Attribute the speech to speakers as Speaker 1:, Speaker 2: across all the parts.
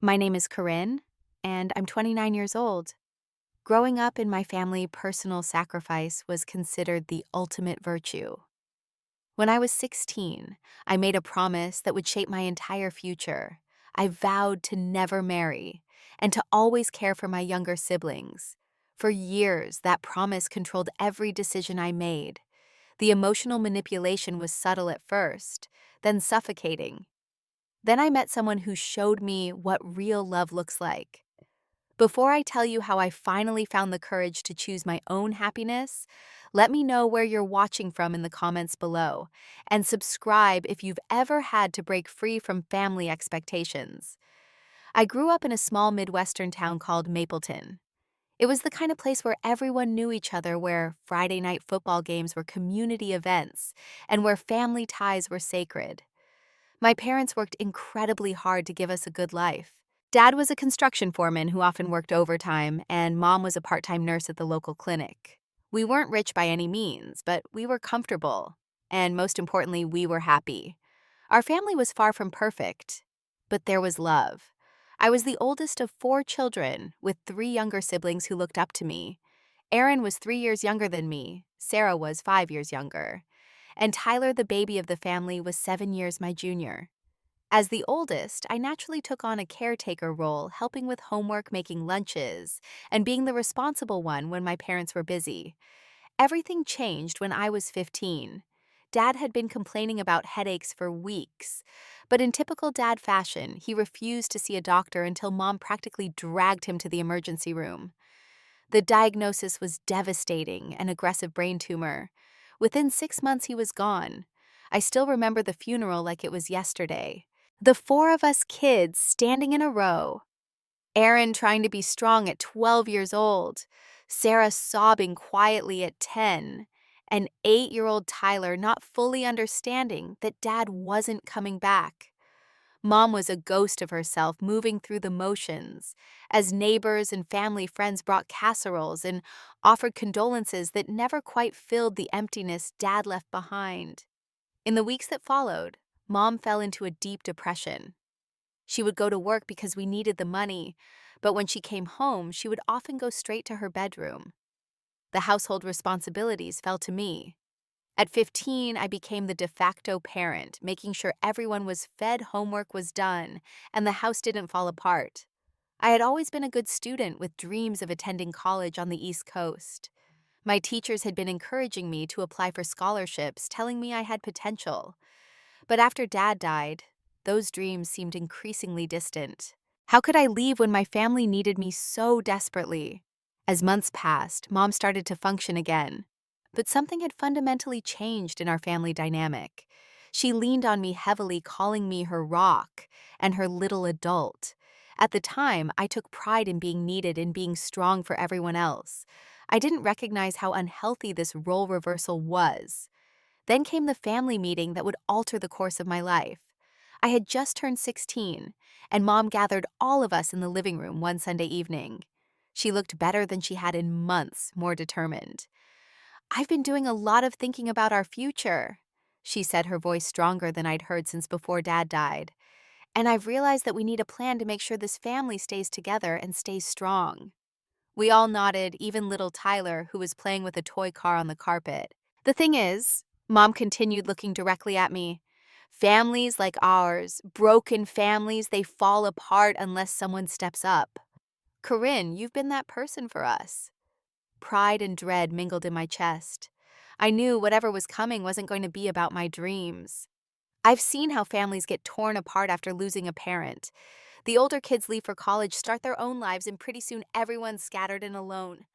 Speaker 1: My name is Corinne, and I'm 29 years old. Growing up in my family, personal sacrifice was considered the ultimate virtue. When I was 16, I made a promise that would shape my entire future. I vowed to never marry and to always care for my younger siblings. For years, that promise controlled every decision I made. The emotional manipulation was subtle at first, then suffocating. Then I met someone who showed me what real love looks like. Before I tell you how I finally found the courage to choose my own happiness, let me know where you're watching from in the comments below, and subscribe if you've ever had to break free from family expectations. I grew up in a small Midwestern town called Mapleton. It was the kind of place where everyone knew each other, where Friday night football games were community events, and where family ties were sacred. My parents worked incredibly hard to give us a good life. Dad was a construction foreman who often worked overtime, and Mom was a part-time nurse at the local clinic. We weren't rich by any means, but we were comfortable. And most importantly, we were happy. Our family was far from perfect, but there was love. I was the oldest of 4 children, with 3 younger siblings who looked up to me. Aaron was 3 years younger than me. Sarah was 5 years younger. And Tyler, the baby of the family, was 7 years my junior. As the oldest, I naturally took on a caretaker role, helping with homework, making lunches, and being the responsible one when my parents were busy. Everything changed when I was 15. Dad had been complaining about headaches for weeks, but in typical dad fashion, he refused to see a doctor until Mom practically dragged him to the emergency room. The diagnosis was devastating: an aggressive brain tumor. Within 6 months, he was gone. I still remember the funeral like it was yesterday. The four of us kids standing in a row. Aaron trying to be strong at 12 years old. Sarah sobbing quietly at 10. And 8-year-old Tyler not fully understanding that Dad wasn't coming back. Mom was a ghost of herself, moving through the motions, as neighbors and family friends brought casseroles and offered condolences that never quite filled the emptiness Dad left behind. In the weeks that followed, Mom fell into a deep depression. She would go to work because we needed the money, but when she came home, she would often go straight to her bedroom. The household responsibilities fell to me. At 15, I became the de facto parent, making sure everyone was fed, homework was done, and the house didn't fall apart. I had always been a good student with dreams of attending college on the East Coast. My teachers had been encouraging me to apply for scholarships, telling me I had potential. But after Dad died, those dreams seemed increasingly distant. How could I leave when my family needed me so desperately? As months passed, Mom started to function again. But something had fundamentally changed in our family dynamic. She leaned on me heavily, calling me her rock and her little adult. At the time, I took pride in being needed and being strong for everyone else. I didn't recognize how unhealthy this role reversal was. Then came the family meeting that would alter the course of my life. I had just turned 16, and Mom gathered all of us in the living room one Sunday evening. She looked better than she had in months, more determined. "I've been doing a lot of thinking about our future," she said, her voice stronger than I'd heard since before Dad died. "And I've realized that we need a plan to make sure this family stays together and stays strong." We all nodded, even little Tyler, who was playing with a toy car on the carpet. "The thing is," Mom continued, looking directly at me, "families like ours, broken families, they fall apart unless someone steps up. Corinne, you've been that person for us." Pride and dread mingled in my chest. I knew whatever was coming wasn't going to be about my dreams. I've seen how families get torn apart after losing a parent. The older kids leave for college, start their own lives, and pretty soon everyone's scattered and alone.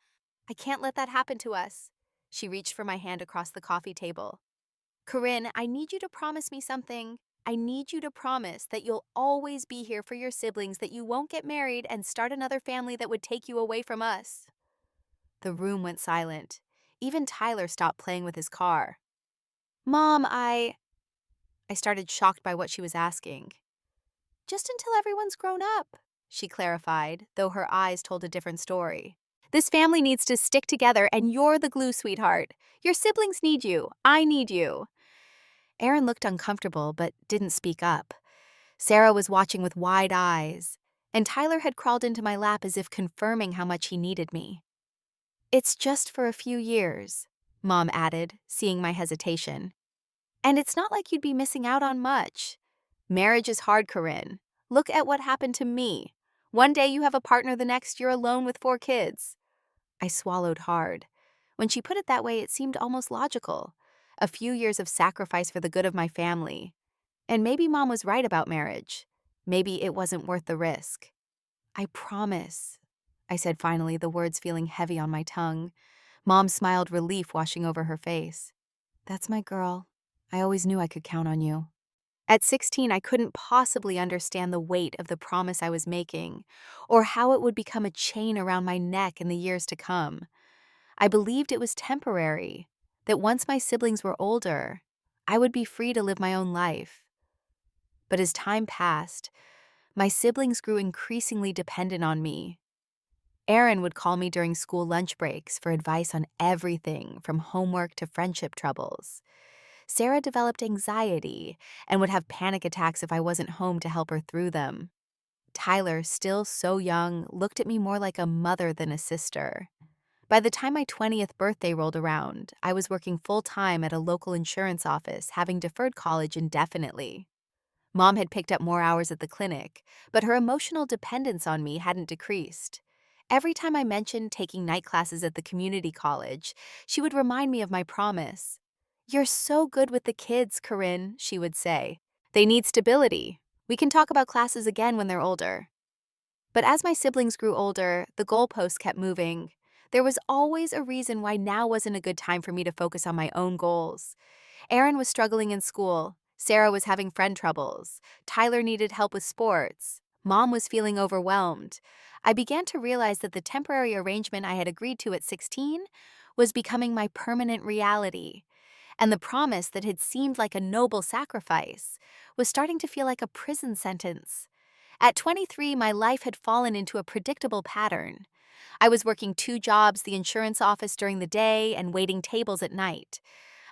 Speaker 1: I can't let that happen to us. She reached for my hand across the coffee table. "Corinne, I need you to promise me something. I need you to promise that you'll always be here for your siblings, that you won't get married and start another family that would take you away from us." The room went silent. Even Tyler stopped playing with his car. "Mom, I started, shocked by what she was asking. "Just until everyone's grown up," she clarified, though her eyes told a different story. "This family needs to stick together, and you're the glue, sweetheart. Your siblings need you. I need you." Aaron looked uncomfortable but didn't speak up. Sarah was watching with wide eyes. and Tyler had crawled into my lap as if confirming how much he needed me. "It's just for a few years," Mom added, seeing my hesitation. "And it's not like you'd be missing out on much. Marriage is hard, Corinne. Look at what happened to me. One day you have a partner, the next you're alone with 4 kids." I swallowed hard. When she put it that way, it seemed almost logical. A few years of sacrifice for the good of my family. And maybe Mom was right about marriage. Maybe it wasn't worth the risk. "I promise," I said finally, the words feeling heavy on my tongue. Mom smiled, relief washing over her face. "That's my girl. I always knew I could count on you." At 16, I couldn't possibly understand the weight of the promise I was making, or how it would become a chain around my neck in the years to come. I believed it was temporary, that once my siblings were older, I would be free to live my own life. But as time passed, my siblings grew increasingly dependent on me. Aaron would call me during school lunch breaks for advice on everything from homework to friendship troubles. Sarah developed anxiety and would have panic attacks if I wasn't home to help her through them. Tyler, still so young, looked at me more like a mother than a sister. By the time my 20th birthday rolled around, I was working full-time at a local insurance office, having deferred college indefinitely. Mom had picked up more hours at the clinic, but her emotional dependence on me hadn't decreased. Every time I mentioned taking night classes at the community college, she would remind me of my promise. "You're so good with the kids, Corinne," she would say. "They need stability. We can talk about classes again when they're older." But as my siblings grew older, the goalposts kept moving. There was always a reason why now wasn't a good time for me to focus on my own goals. Aaron was struggling in school. Sarah was having friend troubles. Tyler needed help with sports. Mom was feeling overwhelmed. I began to realize that the temporary arrangement I had agreed to at 16 was becoming my permanent reality. And the promise that had seemed like a noble sacrifice was starting to feel like a prison sentence. At 23, my life had fallen into a predictable pattern. I was working 2 jobs, the insurance office during the day and waiting tables at night.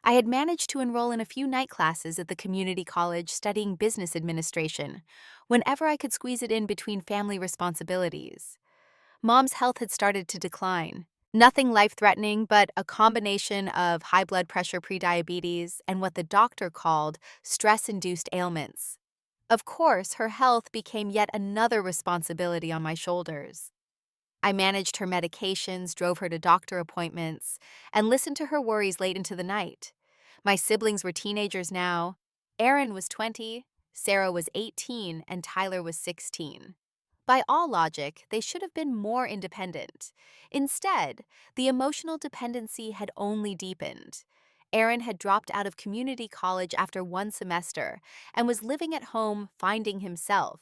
Speaker 1: I had managed to enroll in a few night classes at the community college studying business administration, whenever I could squeeze it in between family responsibilities. Mom's health had started to decline. Nothing life-threatening, but a combination of high blood pressure, prediabetes, and what the doctor called stress-induced ailments. Of course, her health became yet another responsibility on my shoulders. I managed her medications, drove her to doctor appointments, and listened to her worries late into the night. My siblings were teenagers now. Aaron was 20, Sarah was 18, and Tyler was 16. By all logic, they should have been more independent. Instead, the emotional dependency had only deepened. Aaron had dropped out of community college after 1 semester and was living at home finding himself.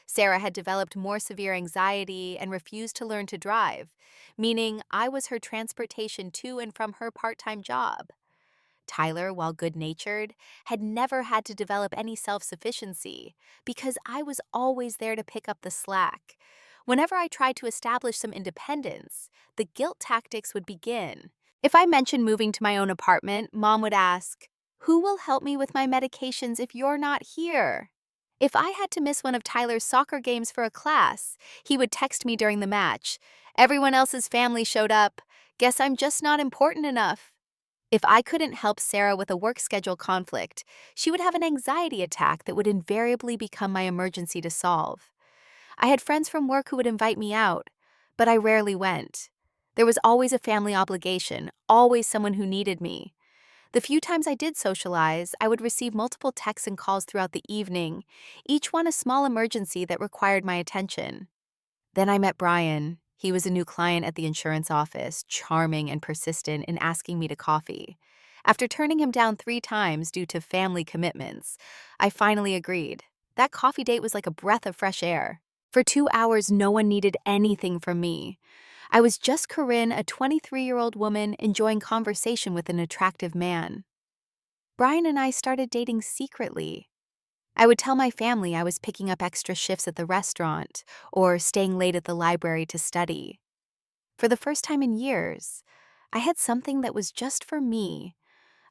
Speaker 1: Sarah had developed more severe anxiety and refused to learn to drive, meaning I was her transportation to and from her part-time job. Tyler, while good-natured, had never had to develop any self-sufficiency because I was always there to pick up the slack. Whenever I tried to establish some independence, the guilt tactics would begin. If I mentioned moving to my own apartment, Mom would ask, "Who will help me with my medications if you're not here?" If I had to miss one of Tyler's soccer games for a class, he would text me during the match, "Everyone else's family showed up. Guess I'm just not important enough." If I couldn't help Sarah with a work schedule conflict, she would have an anxiety attack that would invariably become my emergency to solve. I had friends from work who would invite me out, but I rarely went. There was always a family obligation, always someone who needed me. The few times I did socialize, I would receive multiple texts and calls throughout the evening, each one a small emergency that required my attention. Then I met Brian. He was a new client at the insurance office, charming and persistent in asking me to coffee. After turning him down 3 times due to family commitments, I finally agreed. That coffee date was like a breath of fresh air. For 2 hours, no one needed anything from me. I was just Corinne, a 23-year-old woman enjoying conversation with an attractive man. Brian and I started dating secretly. I would tell my family I was picking up extra shifts at the restaurant or staying late at the library to study. For the first time in years, I had something that was just for me,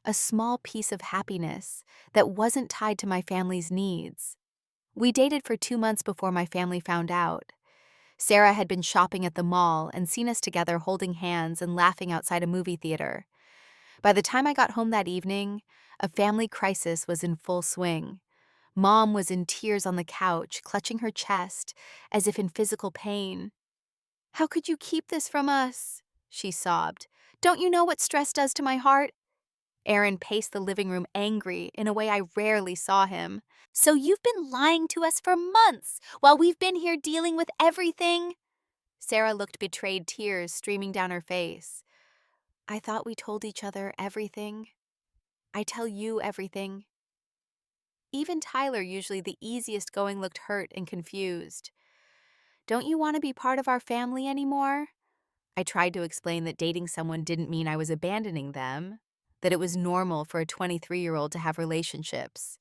Speaker 1: a small piece of happiness that wasn't tied to my family's needs. We dated for 2 months before my family found out. Sarah had been shopping at the mall and seen us together holding hands and laughing outside a movie theater. By the time I got home that evening, a family crisis was in full swing. Mom was in tears on the couch, clutching her chest, as if in physical pain. "How could you keep this from us?" she sobbed. "Don't you know what stress does to my heart?" Aaron paced the living room angry in a way I rarely saw him. "So you've been lying to us for months while we've been here dealing with everything?" Sarah looked betrayed, tears streaming down her face. "I thought we told each other everything. I tell you everything." Even Tyler, usually the easiest going, looked hurt and confused. "Don't you want to be part of our family anymore?" I tried to explain that dating someone didn't mean I was abandoning them, that it was normal for a 23-year-old to have relationships.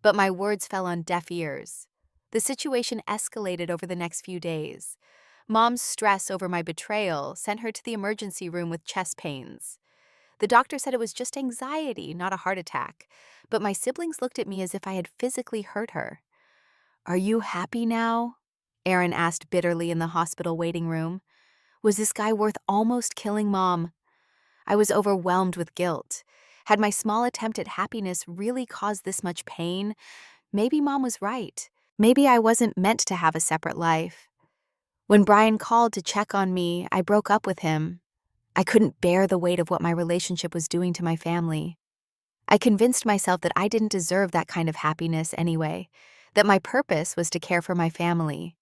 Speaker 1: But my words fell on deaf ears. The situation escalated over the next few days. Mom's stress over my betrayal sent her to the emergency room with chest pains. The doctor said it was just anxiety, not a heart attack, but my siblings looked at me as if I had physically hurt her. "Are you happy now?" Aaron asked bitterly in the hospital waiting room. Was this guy worth almost killing Mom? I was overwhelmed with guilt. Had my small attempt at happiness really caused this much pain? Maybe Mom was right. Maybe I wasn't meant to have a separate life. When Brian called to check on me, I broke up with him. I couldn't bear the weight of what my relationship was doing to my family. I convinced myself that I didn't deserve that kind of happiness anyway, that my purpose was to care for my family.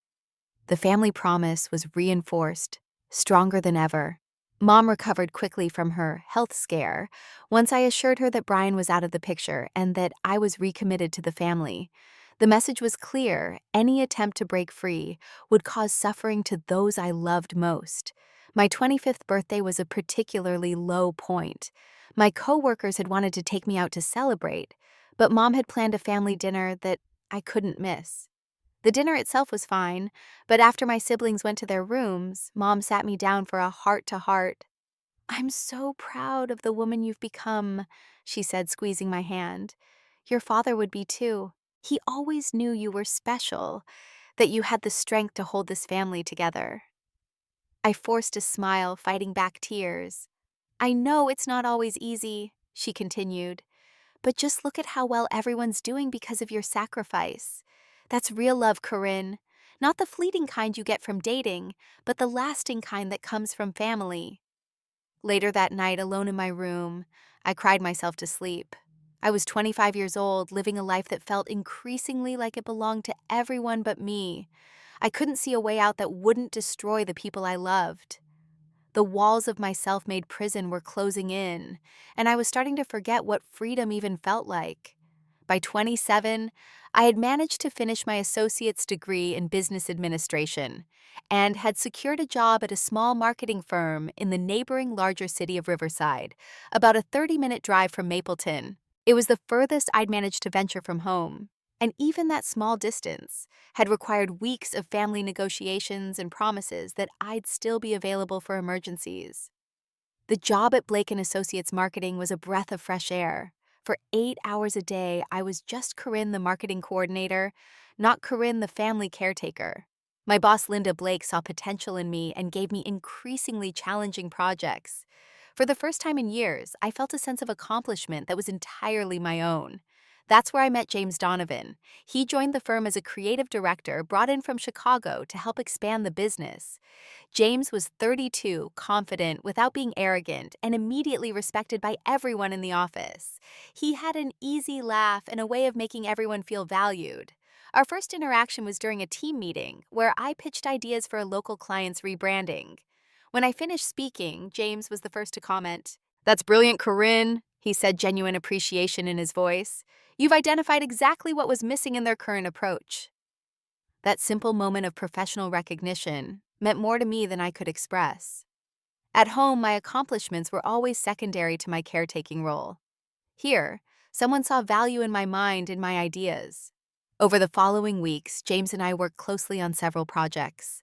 Speaker 1: The family promise was reinforced, stronger than ever. Mom recovered quickly from her health scare once I assured her that Brian was out of the picture and that I was recommitted to the family. The message was clear: any attempt to break free would cause suffering to those I loved most. My 25th birthday was a particularly low point. My coworkers had wanted to take me out to celebrate, but Mom had planned a family dinner that I couldn't miss. The dinner itself was fine, but after my siblings went to their rooms, Mom sat me down for a heart-to-heart. "I'm so proud of the woman you've become," she said, squeezing my hand. "Your father would be too. He always knew you were special, that you had the strength to hold this family together." I forced a smile, fighting back tears. "I know it's not always easy," she continued. "But just look at how well everyone's doing because of your sacrifice. That's real love, Corinne. Not the fleeting kind you get from dating, but the lasting kind that comes from family." Later that night, alone in my room, I cried myself to sleep. I was 25 years old, living a life that felt increasingly like it belonged to everyone but me. I couldn't see a way out that wouldn't destroy the people I loved. The walls of my self-made prison were closing in, and I was starting to forget what freedom even felt like. By 27, I had managed to finish my associate's degree in business administration and had secured a job at a small marketing firm in the neighboring larger city of Riverside, about a 30-minute drive from Mapleton. It was the furthest I'd managed to venture from home, and even that small distance had required weeks of family negotiations and promises that I'd still be available for emergencies. The job at Blake & Associates Marketing was a breath of fresh air. For 8 hours a day, I was just Corinne, the marketing coordinator, not Corinne, the family caretaker. My boss, Linda Blake, saw potential in me and gave me increasingly challenging projects. For the first time in years, I felt a sense of accomplishment that was entirely my own. That's where I met James Donovan. He joined the firm as a creative director brought in from Chicago to help expand the business. James was 32, confident, without being arrogant, and immediately respected by everyone in the office. He had an easy laugh and a way of making everyone feel valued. Our first interaction was during a team meeting, where I pitched ideas for a local client's rebranding. When I finished speaking, James was the first to comment. "That's brilliant, Corinne," he said, genuine appreciation in his voice. "You've identified exactly what was missing in their current approach." That simple moment of professional recognition meant more to me than I could express. At home, my accomplishments were always secondary to my caretaking role. Here, someone saw value in my mind and my ideas. Over the following weeks, James and I worked closely on several projects.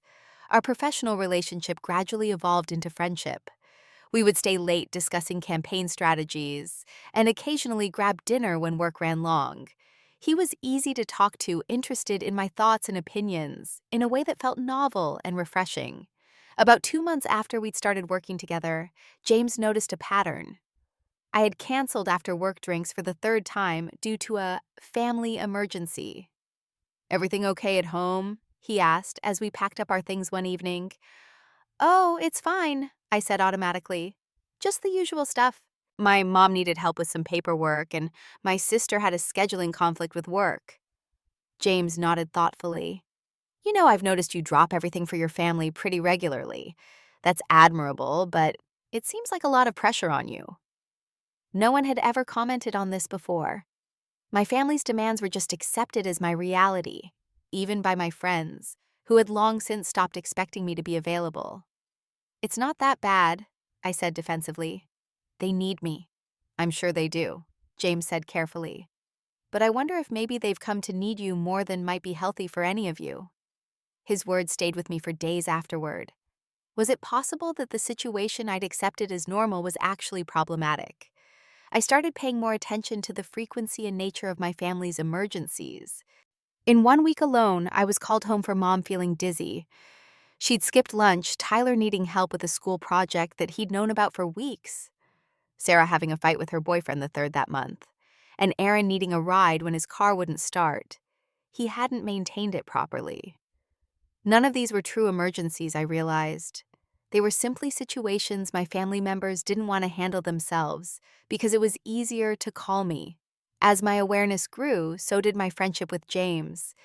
Speaker 1: Our professional relationship gradually evolved into friendship. We would stay late discussing campaign strategies and occasionally grab dinner when work ran long. He was easy to talk to, interested in my thoughts and opinions in a way that felt novel and refreshing. About 2 months after we'd started working together, James noticed a pattern. I had canceled after work drinks for the third time due to a family emergency. "Everything okay at home?" he asked as we packed up our things one evening. "Oh, it's fine," I said automatically. "Just the usual stuff. My mom needed help with some paperwork, and my sister had a scheduling conflict with work." James nodded thoughtfully. "You know, I've noticed you drop everything for your family pretty regularly. That's admirable, but it seems like a lot of pressure on you." No one had ever commented on this before. My family's demands were just accepted as my reality, even by my friends, who had long since stopped expecting me to be available. "It's not that bad," I said defensively. "They need me." "I'm sure they do," James said carefully. "But I wonder if maybe they've come to need you more than might be healthy for any of you." His words stayed with me for days afterward. Was it possible that the situation I'd accepted as normal was actually problematic? I started paying more attention to the frequency and nature of my family's emergencies. In 1 week alone, I was called home from mom feeling dizzy. She'd skipped lunch, Tyler needing help with a school project that he'd known about for weeks, Sarah having a fight with her boyfriend the third that month, and Aaron needing a ride when his car wouldn't start. He hadn't maintained it properly. None of these were true emergencies, I realized. They were simply situations my family members didn't want to handle themselves because it was easier to call me. As my awareness grew, so did my friendship with James.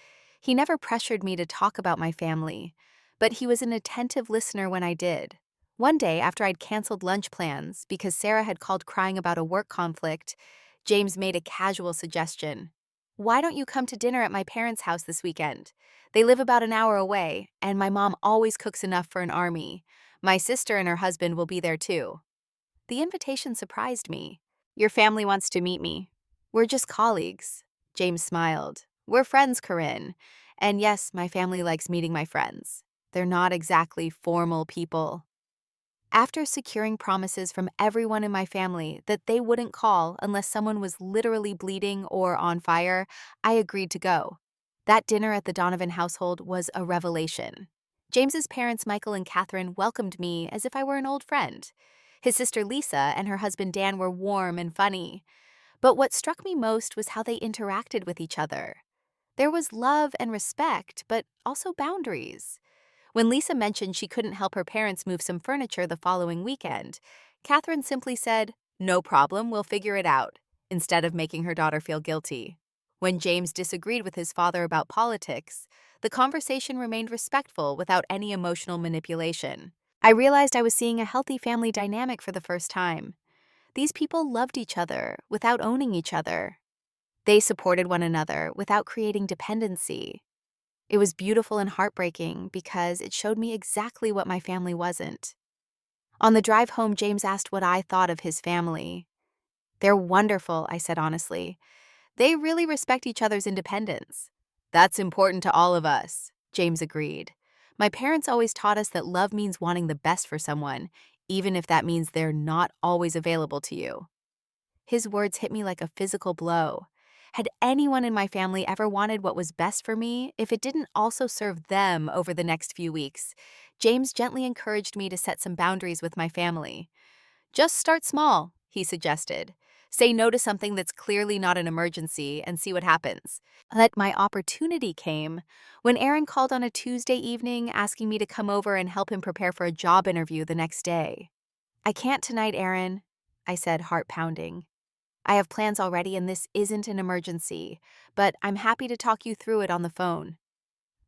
Speaker 1: He never pressured me to talk about my family, but he was an attentive listener when I did. One day, after I'd canceled lunch plans because Sarah had called crying about a work conflict, James made a casual suggestion. "Why don't you come to dinner at my parents' house this weekend? They live about an hour away, and my mom always cooks enough for an army. My sister and her husband will be there too." The invitation surprised me. "Your family wants to meet me." "We're just colleagues." James smiled. "We're friends, Corinne. And yes, my family likes meeting my friends. They're not exactly formal people." After securing promises from everyone in my family that they wouldn't call unless someone was literally bleeding or on fire, I agreed to go. That dinner at the Donovan household was a revelation. James's parents, Michael and Catherine, welcomed me as if I were an old friend. His sister Lisa and her husband Dan were warm and funny. But what struck me most was how they interacted with each other. There was love and respect, but also boundaries. When Lisa mentioned she couldn't help her parents move some furniture the following weekend, Catherine simply said, "No problem, we'll figure it out," instead of making her daughter feel guilty. When James disagreed with his father about politics, the conversation remained respectful without any emotional manipulation. I realized I was seeing a healthy family dynamic for the first time. These people loved each other without owning each other. They supported one another without creating dependency. It was beautiful and heartbreaking because it showed me exactly what my family wasn't. On the drive home, James asked what I thought of his family. "They're wonderful," I said honestly. "They really respect each other's independence." "That's important to all of us," James agreed. "My parents always taught us that love means wanting the best for someone, even if that means they're not always available to you." His words hit me like a physical blow. Had anyone in my family ever wanted what was best for me if it didn't also serve them over the next few weeks? James gently encouraged me to set some boundaries with my family. "Just start small," he suggested. "Say no to something that's clearly not an emergency and see what happens." But my opportunity came when Aaron called on a Tuesday evening asking me to come over and help him prepare for a job interview the next day. "I can't tonight, Aaron," I said, heart pounding. "I have plans already and this isn't an emergency, but I'm happy to talk you through it on the phone."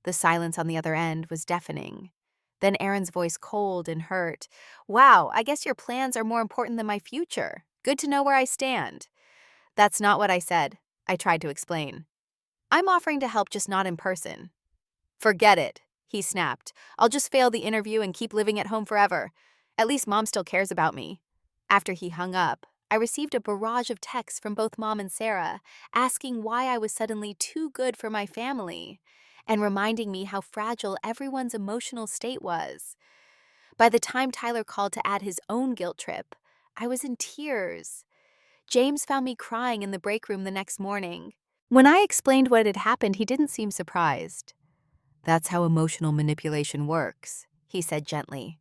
Speaker 1: The silence on the other end was deafening. Then Aaron's voice, cold and hurt. "Wow, I guess your plans are more important than my future. Good to know where I stand." "That's not what I said," I tried to explain. "I'm offering to help, just not in person." "Forget it," he snapped. "I'll just fail the interview and keep living at home forever. At least mom still cares about me." After he hung up, I received a barrage of texts from both mom and Sarah, asking why I was suddenly too good for my family, and reminding me how fragile everyone's emotional state was. By the time Tyler called to add his own guilt trip, I was in tears. James found me crying in the break room the next morning. When I explained what had happened, he didn't seem surprised. "That's how emotional manipulation works," he said gently.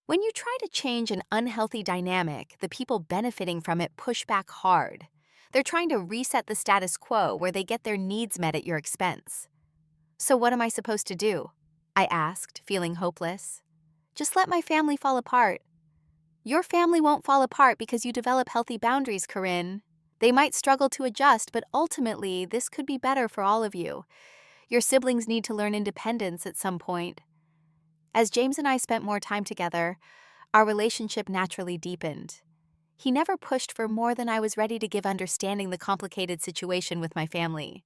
Speaker 1: "When you try to change an unhealthy dynamic, the people benefiting from it push back hard. They're trying to reset the status quo where they get their needs met at your expense." "So what am I supposed to do?" I asked, feeling hopeless. "Just let my family fall apart." "Your family won't fall apart because you develop healthy boundaries, Corinne. They might struggle to adjust, but ultimately, this could be better for all of you. Your siblings need to learn independence at some point." As James and I spent more time together, our relationship naturally deepened. He never pushed for more than I was ready to give, understanding the complicated situation with my family.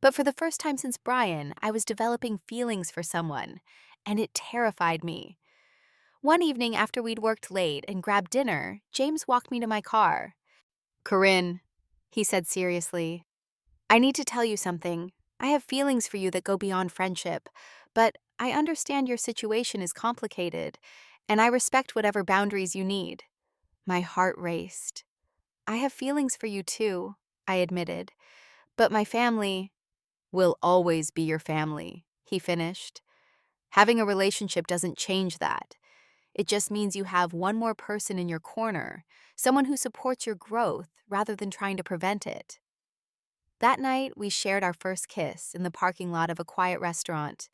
Speaker 1: But for the first time since Brian, I was developing feelings for someone, and it terrified me. One evening after we'd worked late and grabbed dinner, James walked me to my car. "Corinne," he said seriously, "I need to tell you something. I have feelings for you that go beyond friendship, but I understand your situation is complicated, and I respect whatever boundaries you need." My heart raced. "I have feelings for you too," I admitted, "but my family will always be your family," he finished. "Having a relationship doesn't change that. It just means you have one more person in your corner, someone who supports your growth rather than trying to prevent it." That night, we shared our first kiss in the parking lot of a quiet restaurant.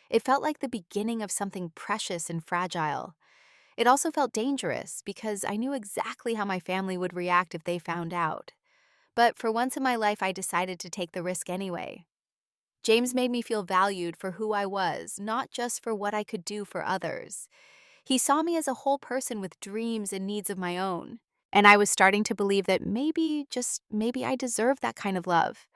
Speaker 1: It felt like the beginning of something precious and fragile. It also felt dangerous because I knew exactly how my family would react if they found out. But for once in my life, I decided to take the risk anyway. James made me feel valued for who I was, not just for what I could do for others. He saw me as a whole person with dreams and needs of my own. And I was starting to believe that maybe, just maybe, I deserved that kind of love.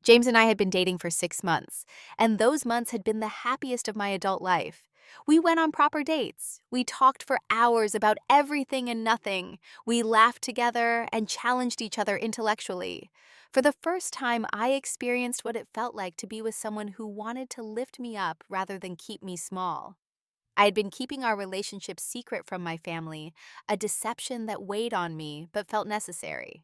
Speaker 1: James and I had been dating for 6 months, and those months had been the happiest of my adult life. We went on proper dates. We talked for hours about everything and nothing. We laughed together and challenged each other intellectually. For the first time, I experienced what it felt like to be with someone who wanted to lift me up rather than keep me small. I had been keeping our relationship secret from my family, a deception that weighed on me but felt necessary.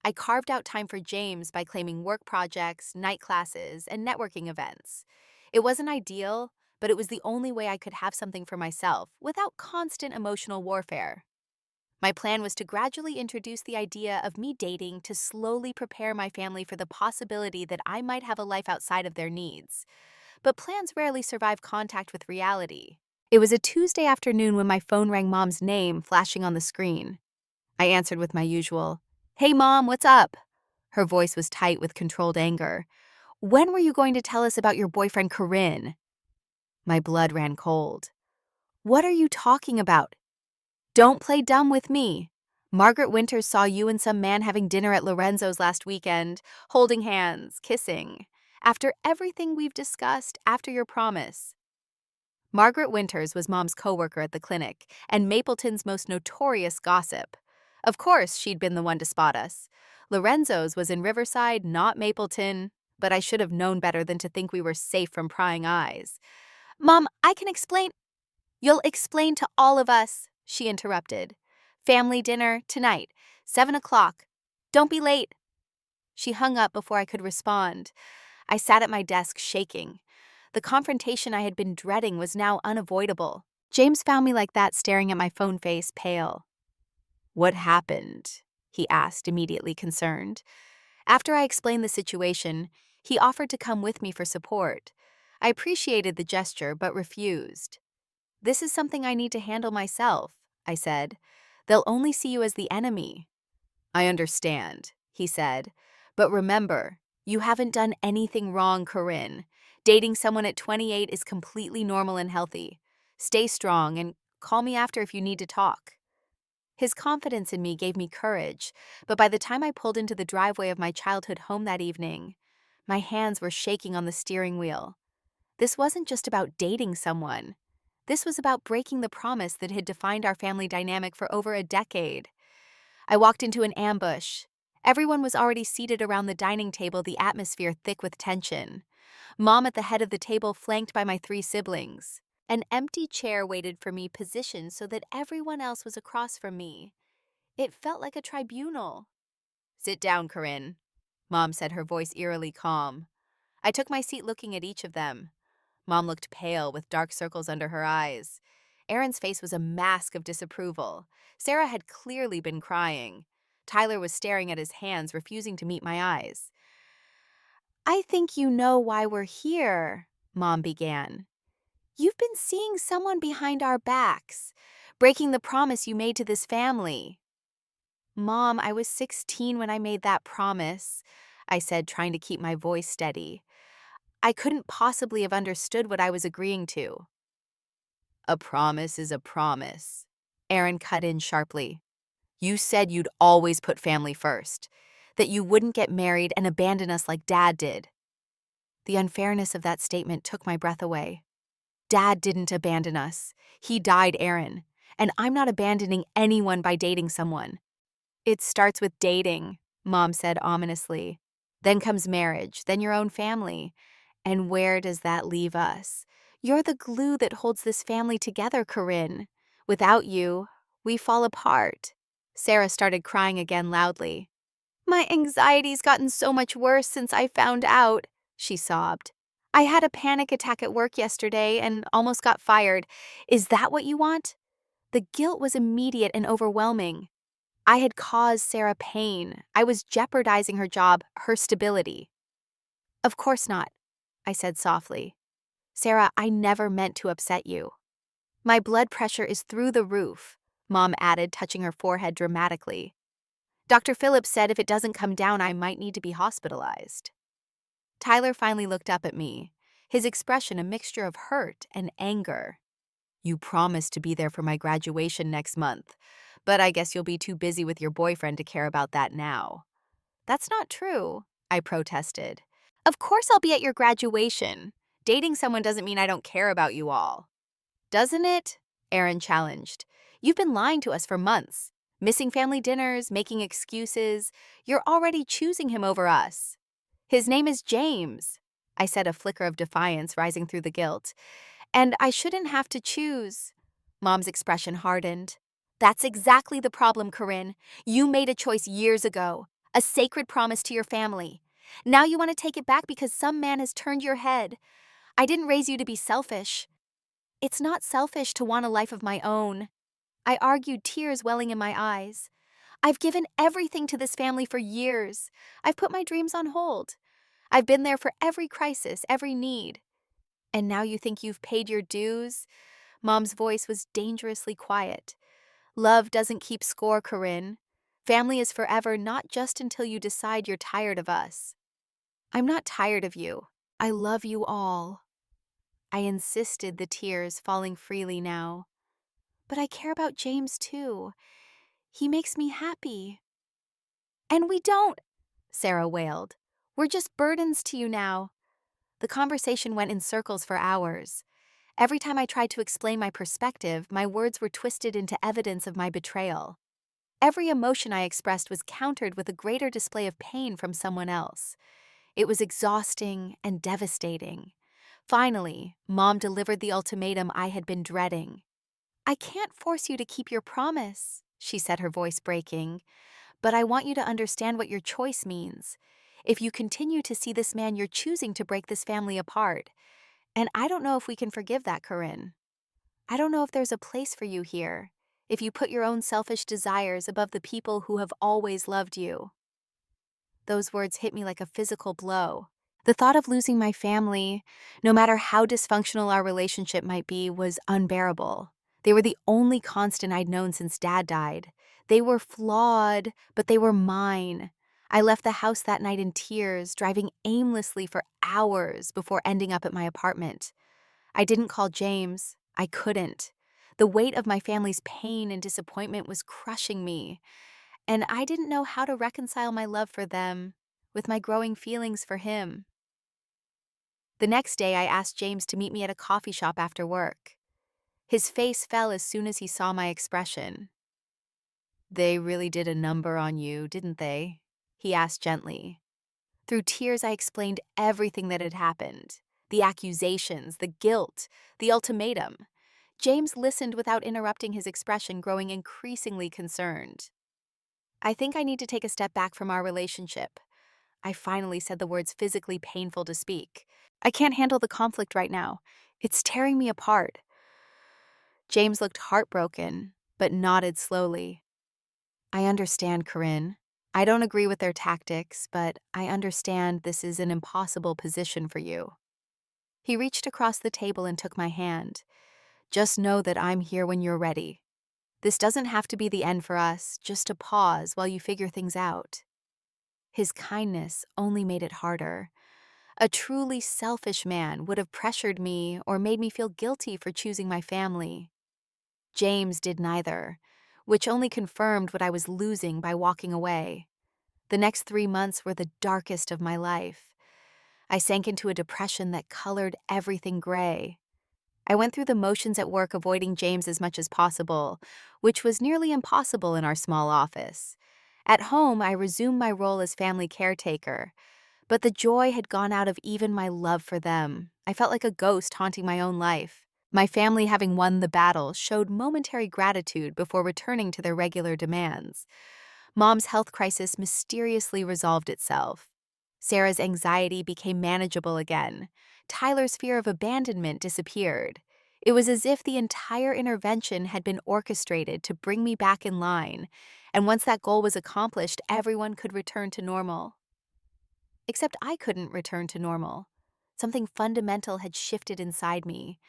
Speaker 1: I carved out time for James by claiming work projects, night classes, and networking events. It wasn't ideal, but it was the only way I could have something for myself without constant emotional warfare. My plan was to gradually introduce the idea of me dating to slowly prepare my family for the possibility that I might have a life outside of their needs. But plans rarely survive contact with reality. It was a Tuesday afternoon when my phone rang, Mom's name flashing on the screen. I answered with my usual, "Hey, Mom, what's up?" Her voice was tight with controlled anger. "When were you going to tell us about your boyfriend, Corinne?" My blood ran cold. "What are you talking about? Don't play dumb with me. Margaret Winters saw you and some man having dinner at Lorenzo's last weekend, holding hands, kissing. After everything we've discussed, after your promise." Margaret Winters was Mom's coworker at the clinic and Mapleton's most notorious gossip. Of course, she'd been the one to spot us. Lorenzo's was in Riverside, not Mapleton, but I should have known better than to think we were safe from prying eyes. "Mom, I can explain." "You'll explain to all of us," she interrupted. "Family dinner tonight, 7 o'clock. Don't be late." She hung up before I could respond. I sat at my desk shaking. The confrontation I had been dreading was now unavoidable. James found me like that, staring at my phone face, pale. "What happened?" he asked, immediately concerned. After I explained the situation, he offered to come with me for support. I appreciated the gesture, but refused. "This is something I need to handle myself," I said. "They'll only see you as the enemy." "I understand," he said. "But remember, you haven't done anything wrong, Corinne. Dating someone at 28 is completely normal and healthy. Stay strong and call me after if you need to talk." His confidence in me gave me courage, but by the time I pulled into the driveway of my childhood home that evening, my hands were shaking on the steering wheel. This wasn't just about dating someone. This was about breaking the promise that had defined our family dynamic for over a decade. I walked into an ambush. Everyone was already seated around the dining table, the atmosphere thick with tension. Mom at the head of the table, flanked by my 3 siblings. An empty chair waited for me, positioned so that everyone else was across from me. It felt like a tribunal. "Sit down, Corinne." Mom said, her voice eerily calm. I took my seat looking at each of them. Mom looked pale with dark circles under her eyes. Erin's face was a mask of disapproval. Sarah had clearly been crying. Tyler was staring at his hands, refusing to meet my eyes. I think you know why we're here, Mom began. You've been seeing someone behind our backs, breaking the promise you made to this family. Mom, I was 16 when I made that promise, I said, trying to keep my voice steady. I couldn't possibly have understood what I was agreeing to. A promise is a promise, Erin cut in sharply. You said you'd always put family first, that you wouldn't get married and abandon us like Dad did. The unfairness of that statement took my breath away. Dad didn't abandon us. He died, Erin. And I'm not abandoning anyone by dating someone. It starts with dating, Mom said ominously. Then comes marriage, then your own family. And where does that leave us? You're the glue that holds this family together, Corinne. Without you, we fall apart. Sarah started crying again loudly. My anxiety's gotten so much worse since I found out, she sobbed. I had a panic attack at work yesterday and almost got fired. Is that what you want? The guilt was immediate and overwhelming. I had caused Sarah pain. I was jeopardizing her job, her stability. Of course not, I said softly. Sarah, I never meant to upset you. My blood pressure is through the roof, Mom added, touching her forehead dramatically. Dr. Phillips said if it doesn't come down, I might need to be hospitalized. Tyler finally looked up at me, his expression a mixture of hurt and anger. You promised to be there for my graduation next month, but I guess you'll be too busy with your boyfriend to care about that now. That's not true, I protested. Of course I'll be at your graduation. Dating someone doesn't mean I don't care about you all. Doesn't it? Erin challenged. You've been lying to us for months, missing family dinners, making excuses. You're already choosing him over us. His name is James, I said, a flicker of defiance rising through the guilt. And I shouldn't have to choose. Mom's expression hardened. That's exactly the problem, Corinne. You made a choice years ago, a sacred promise to your family. Now you want to take it back because some man has turned your head. I didn't raise you to be selfish. It's not selfish to want a life of my own. I argued, tears welling in my eyes. I've given everything to this family for years. I've put my dreams on hold. I've been there for every crisis, every need. And now you think you've paid your dues? Mom's voice was dangerously quiet. Love doesn't keep score, Corinne. Family is forever, not just until you decide you're tired of us. I'm not tired of you. I love you all. I insisted, the tears falling freely now. But I care about James too. He makes me happy. And we don't, Sarah wailed. We're just burdens to you now. The conversation went in circles for hours. Every time I tried to explain my perspective, my words were twisted into evidence of my betrayal. Every emotion I expressed was countered with a greater display of pain from someone else. It was exhausting and devastating. Finally, Mom delivered the ultimatum I had been dreading. I can't force you to keep your promise, she said, her voice breaking, but I want you to understand what your choice means. If you continue to see this man, you're choosing to break this family apart. And I don't know if we can forgive that, Corinne. I don't know if there's a place for you here, if you put your own selfish desires above the people who have always loved you. Those words hit me like a physical blow. The thought of losing my family, no matter how dysfunctional our relationship might be, was unbearable. They were the only constant I'd known since Dad died. They were flawed, but they were mine. I left the house that night in tears, driving aimlessly for hours before ending up at my apartment. I didn't call James. I couldn't. The weight of my family's pain and disappointment was crushing me, and I didn't know how to reconcile my love for them with my growing feelings for him. The next day, I asked James to meet me at a coffee shop after work. His face fell as soon as he saw my expression. They really did a number on you, didn't they? He asked gently. Through tears, I explained everything that had happened. The accusations, the guilt, the ultimatum. James listened without interrupting, his expression growing increasingly concerned. I think I need to take a step back from our relationship. I finally said the words physically painful to speak. I can't handle the conflict right now. It's tearing me apart. James looked heartbroken, but nodded slowly. I understand, Corinne. I don't agree with their tactics, but I understand this is an impossible position for you. He reached across the table and took my hand. Just know that I'm here when you're ready. This doesn't have to be the end for us, just a pause while you figure things out. His kindness only made it harder. A truly selfish man would have pressured me or made me feel guilty for choosing my family. James did neither, which only confirmed what I was losing by walking away. The next 3 months were the darkest of my life. I sank into a depression that colored everything gray. I went through the motions at work avoiding James as much as possible, which was nearly impossible in our small office. At home, I resumed my role as family caretaker, but the joy had gone out of even my love for them. I felt like a ghost haunting my own life. My family, having won the battle, showed momentary gratitude before returning to their regular demands. Mom's health crisis mysteriously resolved itself. Sarah's anxiety became manageable again. Tyler's fear of abandonment disappeared. It was as if the entire intervention had been orchestrated to bring me back in line, and once that goal was accomplished, everyone could return to normal. Except I couldn't return to normal. Something fundamental had shifted inside me.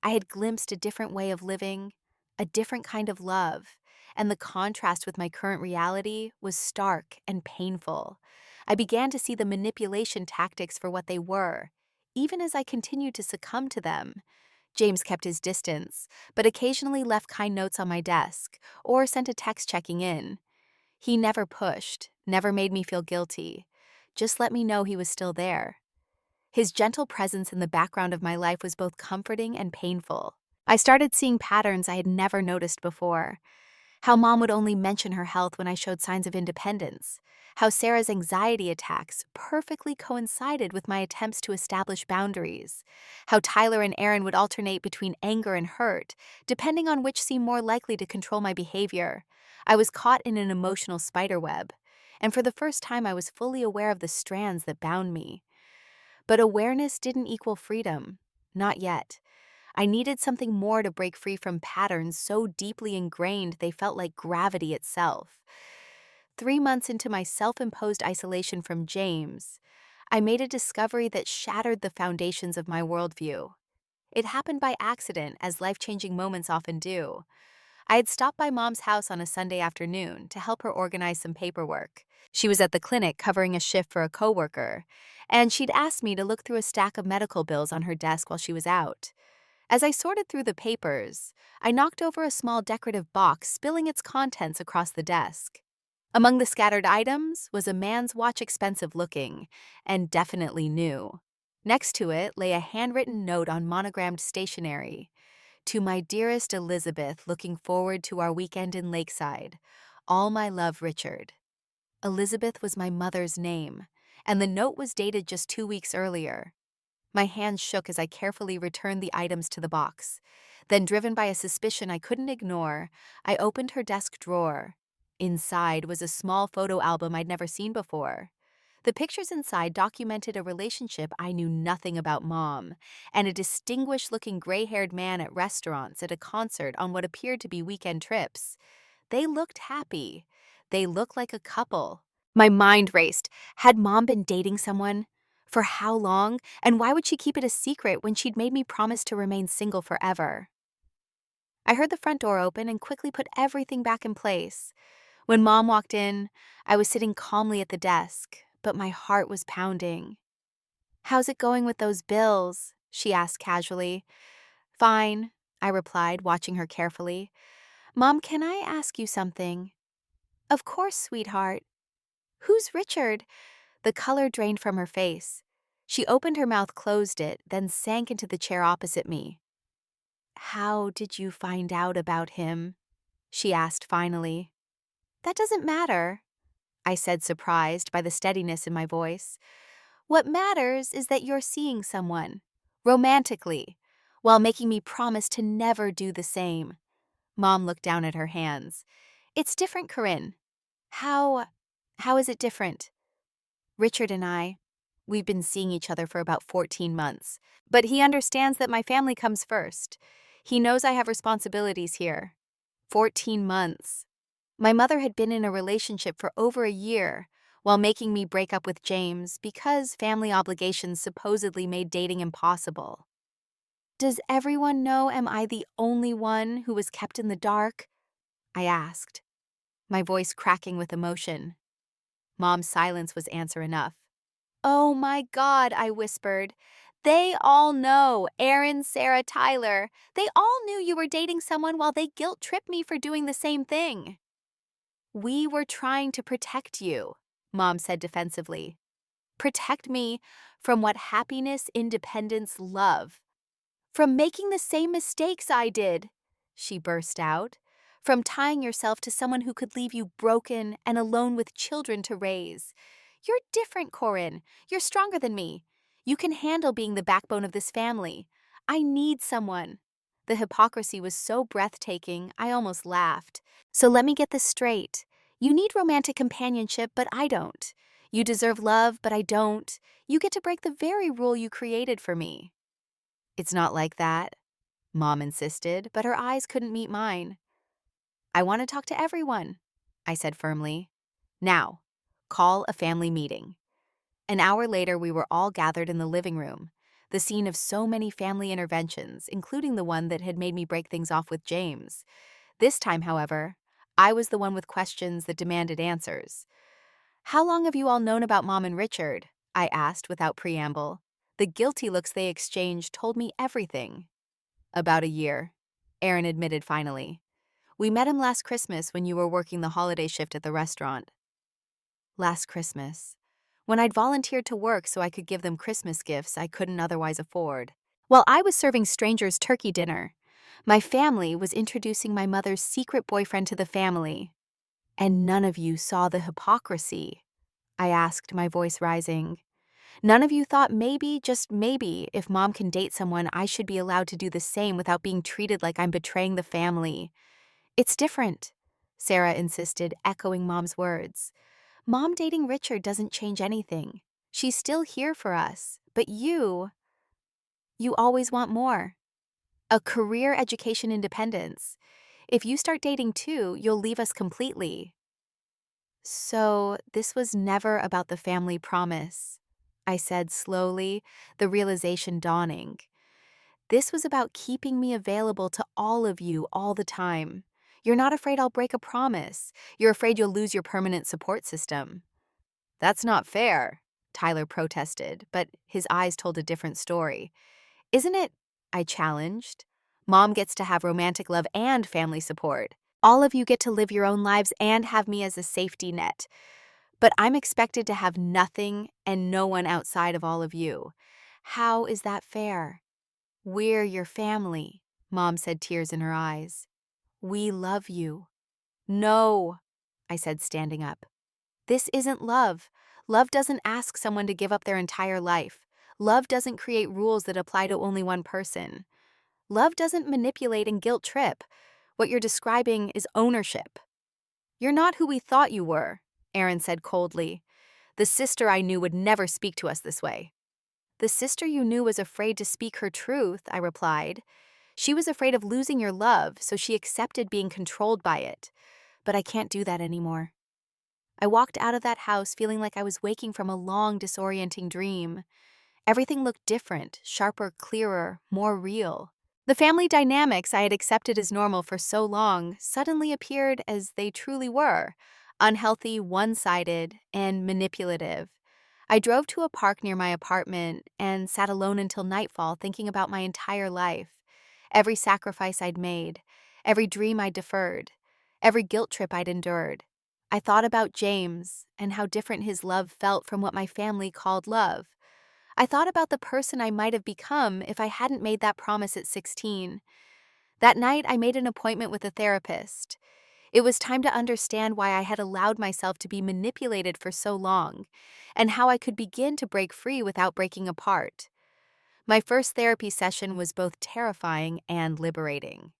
Speaker 1: I had glimpsed a different way of living, a different kind of love, and the contrast with my current reality was stark and painful. I began to see the manipulation tactics for what they were, even as I continued to succumb to them. James kept his distance, but occasionally left kind notes on my desk or sent a text checking in. He never pushed, never made me feel guilty, just let me know he was still there. His gentle presence in the background of my life was both comforting and painful. I started seeing patterns I had never noticed before. How Mom would only mention her health when I showed signs of independence. How Sarah's anxiety attacks perfectly coincided with my attempts to establish boundaries. How Tyler and Aaron would alternate between anger and hurt, depending on which seemed more likely to control my behavior. I was caught in an emotional spiderweb, and for the first time I was fully aware of the strands that bound me. But awareness didn't equal freedom. Not yet. I needed something more to break free from patterns so deeply ingrained they felt like gravity itself. 3 months into my self-imposed isolation from James, I made a discovery that shattered the foundations of my worldview. It happened by accident, as life-changing moments often do. I had stopped by Mom's house on a Sunday afternoon to help her organize some paperwork. She was at the clinic covering a shift for a coworker, and she'd asked me to look through a stack of medical bills on her desk while she was out. As I sorted through the papers, I knocked over a small decorative box, spilling its contents across the desk. Among the scattered items was a man's watch, expensive looking, and definitely new. Next to it lay a handwritten note on monogrammed stationery. To my dearest Elizabeth, looking forward to our weekend in Lakeside. All my love, Richard. Elizabeth was my mother's name, and the note was dated just 2 weeks earlier. My hands shook as I carefully returned the items to the box. Then, driven by a suspicion I couldn't ignore, I opened her desk drawer. Inside was a small photo album I'd never seen before. The pictures inside documented a relationship I knew nothing about Mom, and a distinguished-looking gray-haired man at restaurants, at a concert, on what appeared to be weekend trips. They looked happy. They looked like a couple. My mind raced. Had Mom been dating someone? For how long? And why would she keep it a secret when she'd made me promise to remain single forever? I heard the front door open and quickly put everything back in place. When Mom walked in, I was sitting calmly at the desk, but my heart was pounding. "How's it going with those bills?" she asked casually. "Fine," I replied, watching her carefully. "Mom, can I ask you something?" "Of course, sweetheart." "Who's Richard?" The color drained from her face. She opened her mouth, closed it, then sank into the chair opposite me. "How did you find out about him?" she asked finally. "That doesn't matter," I said, surprised by the steadiness in my voice. "What matters is that you're seeing someone, romantically, while making me promise to never do the same." Mom looked down at her hands. "It's different, Corinne." How is it different?" Richard and we've been seeing each other for about 14 months, but he understands that my family comes first. He knows I have responsibilities here. 14 months. My mother had been in a relationship for over a year while making me break up with James because family obligations supposedly made dating impossible. Does everyone know am I the only one who was kept in the dark? I asked, my voice cracking with emotion. Mom's silence was answer enough. Oh my God, I whispered. They all know, Aaron, Sarah, Tyler. They all knew you were dating someone while they guilt-tripped me for doing the same thing. We were trying to protect you, Mom said defensively. Protect me from what happiness, independence, love. From making the same mistakes I did, she burst out. From tying yourself to someone who could leave you broken and alone with children to raise. You're different, Corinne. You're stronger than me. You can handle being the backbone of this family. I need someone. The hypocrisy was so breathtaking, I almost laughed. So let me get this straight. You need romantic companionship, but I don't. You deserve love, but I don't. You get to break the very rule you created for me. It's not like that, Mom insisted, but her eyes couldn't meet mine. I want to talk to everyone, I said firmly. Now, call a family meeting. An hour later, we were all gathered in the living room, the scene of so many family interventions, including the one that had made me break things off with James. This time, however, I was the one with questions that demanded answers. How long have you all known about Mom and Richard? I asked without preamble. The guilty looks they exchanged told me everything. About a year, Aaron admitted finally. We met him last Christmas when you were working the holiday shift at the restaurant. Last Christmas, when I'd volunteered to work so I could give them Christmas gifts I couldn't otherwise afford. While I was serving strangers turkey dinner, my family was introducing my mother's secret boyfriend to the family. And none of you saw the hypocrisy, I asked, my voice rising. None of you thought maybe, just maybe, if Mom can date someone, I should be allowed to do the same without being treated like I'm betraying the family. It's different, Sarah insisted, echoing Mom's words. Mom dating Richard doesn't change anything. She's still here for us, but you always want more. A career, education, independence. If you start dating too, you'll leave us completely. So this was never about the family promise, I said slowly, the realization dawning. This was about keeping me available to all of you all the time. You're not afraid I'll break a promise. You're afraid you'll lose your permanent support system. That's not fair, Tyler protested, but his eyes told a different story. Isn't it? I challenged. Mom gets to have romantic love and family support. All of you get to live your own lives and have me as a safety net. But I'm expected to have nothing and no one outside of all of you. How is that fair? We're your family, Mom said, tears in her eyes. We love you. No, I said, standing up. This isn't love. Love doesn't ask someone to give up their entire life. Love doesn't create rules that apply to only one person. Love doesn't manipulate and guilt trip. What you're describing is ownership. You're not who we thought you were, Aaron said coldly. The sister I knew would never speak to us this way. The sister you knew was afraid to speak her truth, I replied. She was afraid of losing your love, so she accepted being controlled by it. But I can't do that anymore. I walked out of that house feeling like I was waking from a long, disorienting dream. Everything looked different, sharper, clearer, more real. The family dynamics I had accepted as normal for so long suddenly appeared as they truly were, unhealthy, one-sided, and manipulative. I drove to a park near my apartment and sat alone until nightfall thinking about my entire life, every sacrifice I'd made, every dream I'd deferred, every guilt trip I'd endured. I thought about James and how different his love felt from what my family called love. I thought about the person I might have become if I hadn't made that promise at 16. That night, I made an appointment with a therapist. It was time to understand why I had allowed myself to be manipulated for so long, and how I could begin to break free without breaking apart. My first therapy session was both terrifying and liberating.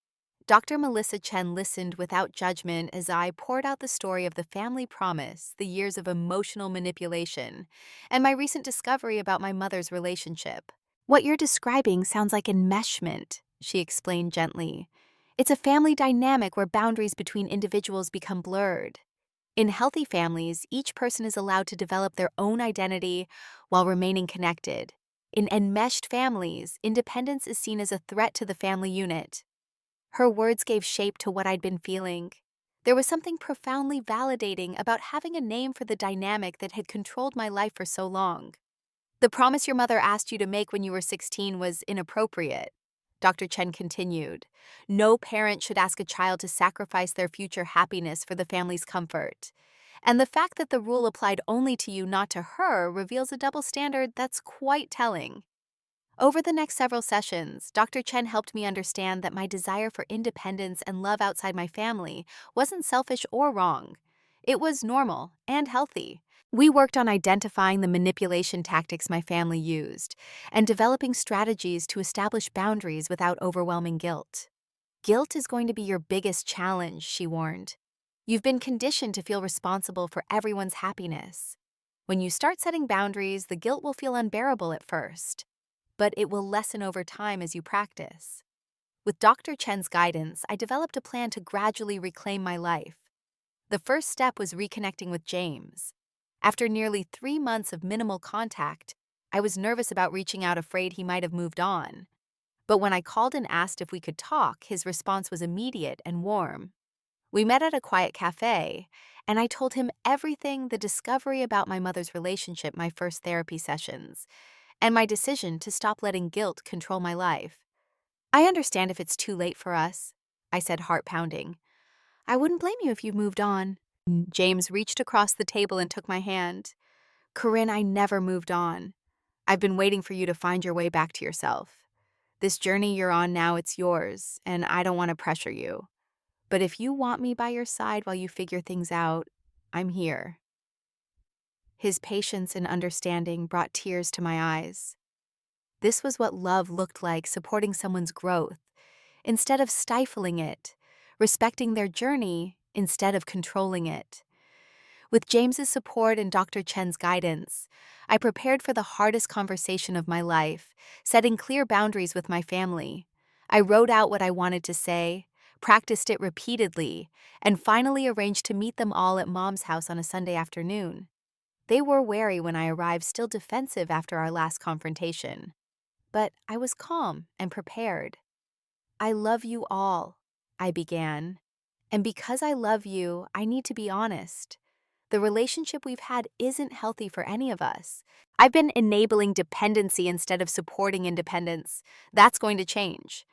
Speaker 1: Dr. Melissa Chen listened without judgment as I poured out the story of the family promise, the years of emotional manipulation, and my recent discovery about my mother's relationship. What you're describing sounds like enmeshment, she explained gently. It's a family dynamic where boundaries between individuals become blurred. In healthy families, each person is allowed to develop their own identity while remaining connected. In enmeshed families, independence is seen as a threat to the family unit. Her words gave shape to what I'd been feeling. There was something profoundly validating about having a name for the dynamic that had controlled my life for so long. The promise your mother asked you to make when you were 16 was inappropriate. Dr. Chen continued. No parent should ask a child to sacrifice their future happiness for the family's comfort. And the fact that the rule applied only to you, not to her, reveals a double standard that's quite telling. Over the next several sessions, Dr. Chen helped me understand that my desire for independence and love outside my family wasn't selfish or wrong. It was normal and healthy. We worked on identifying the manipulation tactics my family used and developing strategies to establish boundaries without overwhelming guilt. Guilt is going to be your biggest challenge, she warned. You've been conditioned to feel responsible for everyone's happiness. When you start setting boundaries, the guilt will feel unbearable at first, but it will lessen over time as you practice. With Dr. Chen's guidance, I developed a plan to gradually reclaim my life. The first step was reconnecting with James. After nearly 3 months of minimal contact, I was nervous about reaching out, afraid he might have moved on. But when I called and asked if we could talk, his response was immediate and warm. We met at a quiet cafe, and I told him everything, the discovery about my mother's relationship, my first therapy sessions, and my decision to stop letting guilt control my life. I understand if it's too late for us, I said, heart pounding. I wouldn't blame you if you moved on. James reached across the table and took my hand. Corinne, I never moved on. I've been waiting for you to find your way back to yourself. This journey you're on now, it's yours, and I don't want to pressure you. But if you want me by your side while you figure things out, I'm here. His patience and understanding brought tears to my eyes. This was what love looked like, supporting someone's growth, instead of stifling it, respecting their journey instead of controlling it. With James's support and Dr. Chen's guidance, I prepared for the hardest conversation of my life, setting clear boundaries with my family. I wrote out what I wanted to say, practiced it repeatedly, and finally arranged to meet them all at Mom's house on a Sunday afternoon. They were wary when I arrived, still defensive after our last confrontation. But I was calm and prepared. I love you all, I began. And because I love you, I need to be honest. The relationship we've had isn't healthy for any of us. I've been enabling dependency instead of supporting independence. That's going to change.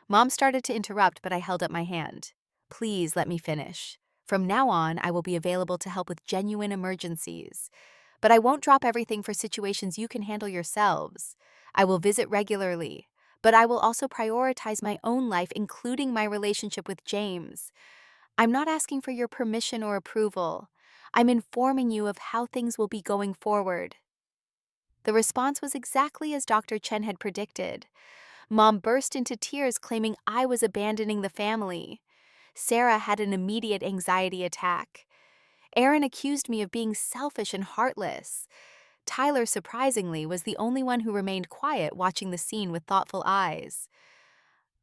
Speaker 1: Mom started to interrupt, but I held up my hand. Please let me finish. From now on, I will be available to help with genuine emergencies. But I won't drop everything for situations you can handle yourselves. I will visit regularly, but I will also prioritize my own life, including my relationship with James. I'm not asking for your permission or approval. I'm informing you of how things will be going forward. The response was exactly as Dr. Chen had predicted. Mom burst into tears, claiming I was abandoning the family. Sarah had an immediate anxiety attack. Aaron accused me of being selfish and heartless. Tyler, surprisingly, was the only one who remained quiet, watching the scene with thoughtful eyes.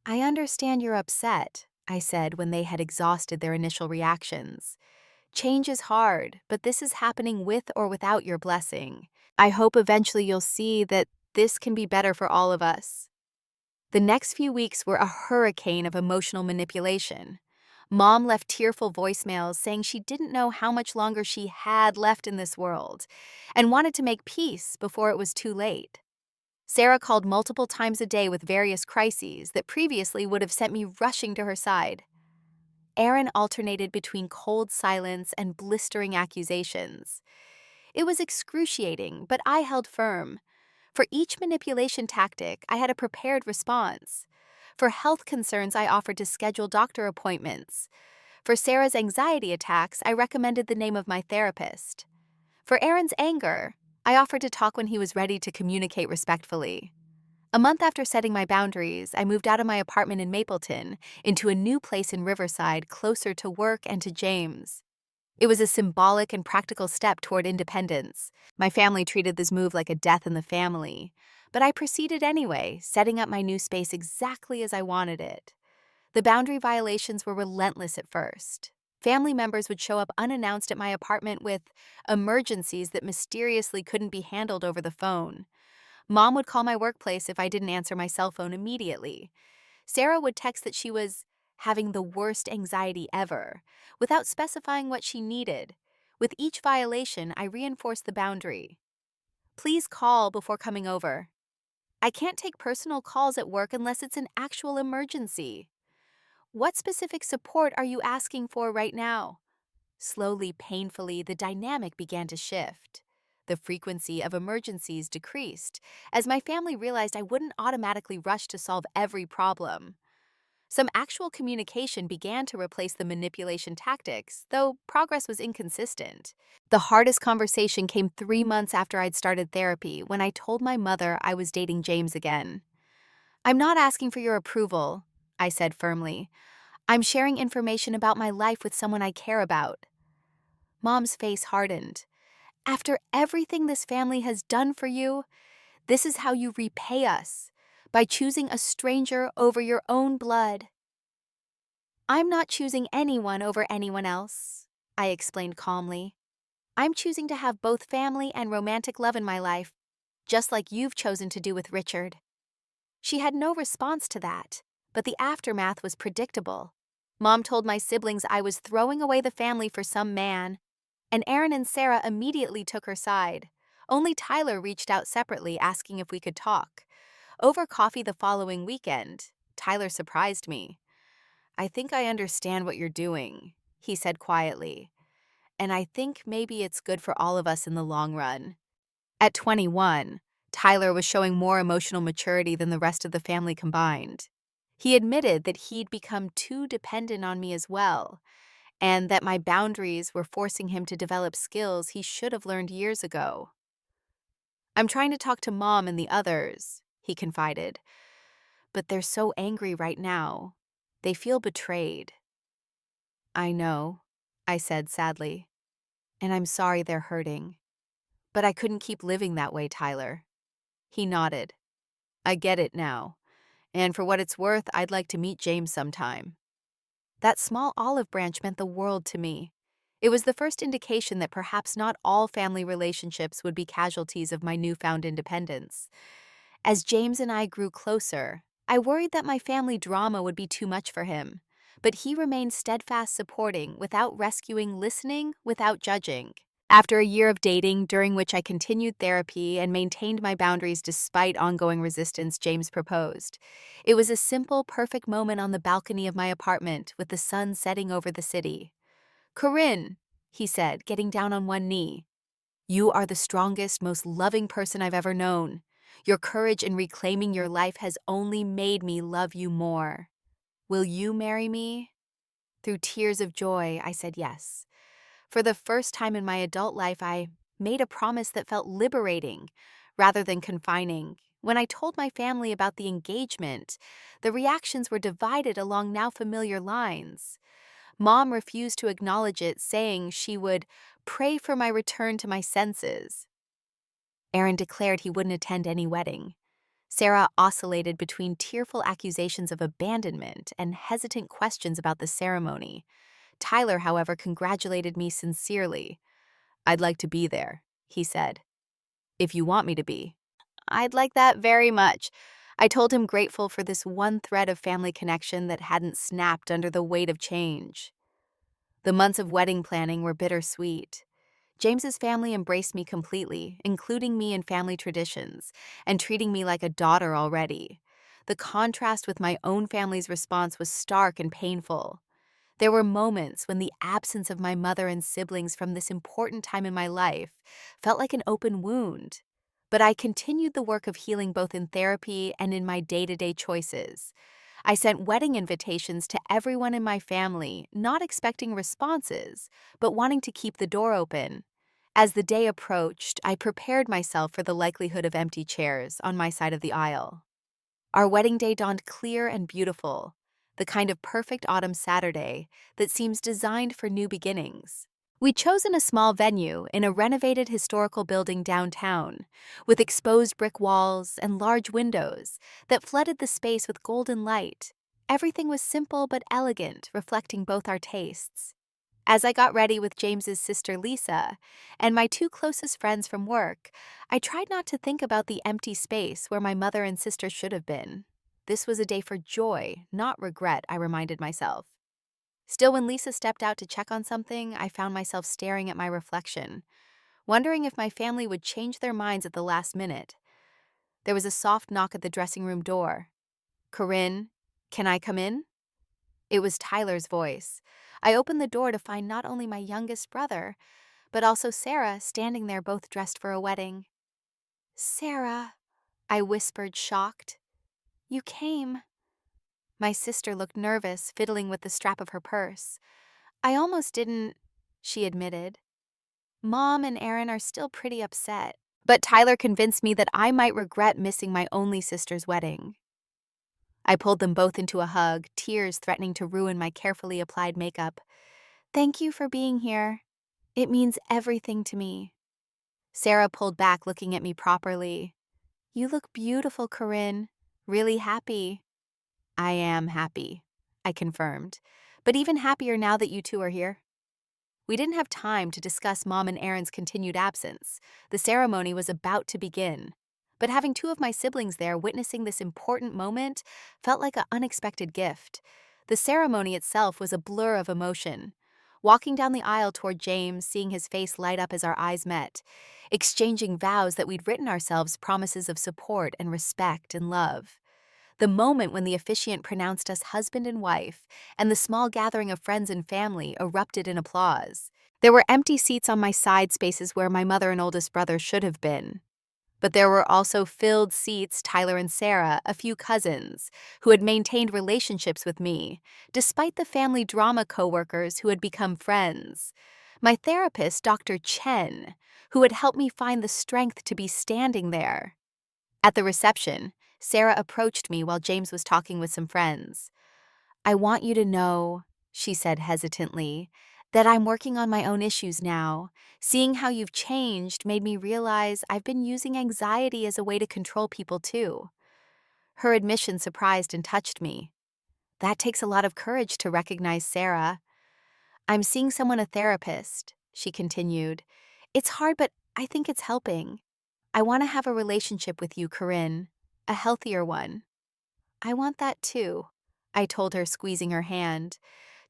Speaker 1: I understand you're upset, I said when they had exhausted their initial reactions. Change is hard, but this is happening with or without your blessing. I hope eventually you'll see that this can be better for all of us. The next few weeks were a hurricane of emotional manipulation. Mom left tearful voicemails saying she didn't know how much longer she had left in this world and wanted to make peace before it was too late. Sarah called multiple times a day with various crises that previously would have sent me rushing to her side. Aaron alternated between cold silence and blistering accusations. It was excruciating, but I held firm. For each manipulation tactic, I had a prepared response. For health concerns, I offered to schedule doctor appointments. For Sarah's anxiety attacks, I recommended the name of my therapist. For Aaron's anger, I offered to talk when he was ready to communicate respectfully. A month after setting my boundaries, I moved out of my apartment in Mapleton into a new place in Riverside closer to work and to James. It was a symbolic and practical step toward independence. My family treated this move like a death in the family, but I proceeded anyway, setting up my new space exactly as I wanted it. The boundary violations were relentless at first. Family members would show up unannounced at my apartment with emergencies that mysteriously couldn't be handled over the phone. Mom would call my workplace if I didn't answer my cell phone immediately. Sarah would text that she was having the worst anxiety ever, without specifying what she needed. With each violation, I reinforced the boundary. Please call before coming over. I can't take personal calls at work unless it's an actual emergency. What specific support are you asking for right now? Slowly, painfully, the dynamic began to shift. The frequency of emergencies decreased, as my family realized I wouldn't automatically rush to solve every problem. Some actual communication began to replace the manipulation tactics, though progress was inconsistent. The hardest conversation came 3 months after I'd started therapy when I told my mother I was dating James again. "I'm not asking for your approval," I said firmly. "I'm sharing information about my life with someone I care about." Mom's face hardened. "After everything this family has done for you, this is how you repay us, by choosing a stranger over your own blood." "I'm not choosing anyone over anyone else," I explained calmly. "I'm choosing to have both family and romantic love in my life, just like you've chosen to do with Richard." She had no response to that, but the aftermath was predictable. Mom told my siblings I was throwing away the family for some man, and Aaron and Sarah immediately took her side. Only Tyler reached out separately asking if we could talk. Over coffee the following weekend, Tyler surprised me. "I think I understand what you're doing," he said quietly, "and I think maybe it's good for all of us in the long run." At 21, Tyler was showing more emotional maturity than the rest of the family combined. He admitted that he'd become too dependent on me as well, and that my boundaries were forcing him to develop skills he should have learned years ago. "I'm trying to talk to Mom and the others," he confided, "but they're so angry right now. They feel betrayed." "I know," I said sadly, "and I'm sorry they're hurting. But I couldn't keep living that way, Tyler." He nodded. "I get it now. And for what it's worth, I'd like to meet James sometime." That small olive branch meant the world to me. It was the first indication that perhaps not all family relationships would be casualties of my newfound independence. As James and I grew closer, I worried that my family drama would be too much for him. But he remained steadfast supporting, without rescuing, listening, without judging. After a year of dating, during which I continued therapy and maintained my boundaries despite ongoing resistance, James proposed. It was a simple, perfect moment on the balcony of my apartment with the sun setting over the city. "Corinne," he said, getting down on one knee, "you are the strongest, most loving person I've ever known. Your courage in reclaiming your life has only made me love you more. Will you marry me?" Through tears of joy, I said yes. For the first time in my adult life, I made a promise that felt liberating rather than confining. When I told my family about the engagement, the reactions were divided along now familiar lines. Mom refused to acknowledge it, saying she would pray for my return to my senses. Aaron declared he wouldn't attend any wedding. Sarah oscillated between tearful accusations of abandonment and hesitant questions about the ceremony. Tyler, however, congratulated me sincerely. "I'd like to be there," he said. "If you want me to be." "I'd like that very much." I told him, grateful for this one thread of family connection that hadn't snapped under the weight of change. The months of wedding planning were bittersweet. James's family embraced me completely, including me in family traditions, and treating me like a daughter already. The contrast with my own family's response was stark and painful. There were moments when the absence of my mother and siblings from this important time in my life felt like an open wound. But I continued the work of healing both in therapy and in my day-to-day choices. I sent wedding invitations to everyone in my family, not expecting responses, but wanting to keep the door open. As the day approached, I prepared myself for the likelihood of empty chairs on my side of the aisle. Our wedding day dawned clear and beautiful, the kind of perfect autumn Saturday that seems designed for new beginnings. We'd chosen a small venue in a renovated historical building downtown, with exposed brick walls and large windows that flooded the space with golden light. Everything was simple but elegant, reflecting both our tastes. As I got ready with James's sister Lisa and my two closest friends from work, I tried not to think about the empty space where my mother and sister should have been. This was a day for joy, not regret, I reminded myself. Still, when Lisa stepped out to check on something, I found myself staring at my reflection, wondering if my family would change their minds at the last minute. There was a soft knock at the dressing room door. "Corinne, can I come in?" It was Tyler's voice. I opened the door to find not only my youngest brother, but also Sarah standing there, both dressed for a wedding. "Sarah," I whispered, shocked. "You came." My sister looked nervous, fiddling with the strap of her purse. "I almost didn't," she admitted. "Mom and Aaron are still pretty upset, but Tyler convinced me that I might regret missing my only sister's wedding." I pulled them both into a hug, tears threatening to ruin my carefully applied makeup. "Thank you for being here. It means everything to me." Sarah pulled back, looking at me properly. "You look beautiful, Corinne. Really happy." "I am happy," I confirmed, "but even happier now that you two are here." We didn't have time to discuss Mom and Aaron's continued absence. The ceremony was about to begin. But having two of my siblings there witnessing this important moment felt like an unexpected gift. The ceremony itself was a blur of emotion. Walking down the aisle toward James, seeing his face light up as our eyes met, exchanging vows that we'd written ourselves, promises of support and respect and love. The moment when the officiant pronounced us husband and wife, and the small gathering of friends and family erupted in applause. There were empty seats on my side spaces where my mother and oldest brother should have been. But there were also filled seats, Tyler and Sarah, a few cousins, who had maintained relationships with me, despite the family drama coworkers who had become friends. My therapist, Dr. Chen, who had helped me find the strength to be standing there. At the reception, Sarah approached me while James was talking with some friends. "I want you to know," she said hesitantly, "that I'm working on my own issues now. Seeing how you've changed made me realize I've been using anxiety as a way to control people too." Her admission surprised and touched me. That takes a lot of courage to recognize, Sarah. "I'm seeing someone, a therapist," she continued. "It's hard, but I think it's helping. I want to have a relationship with you, Corinne, a healthier one." "I want that too," I told her, squeezing her hand.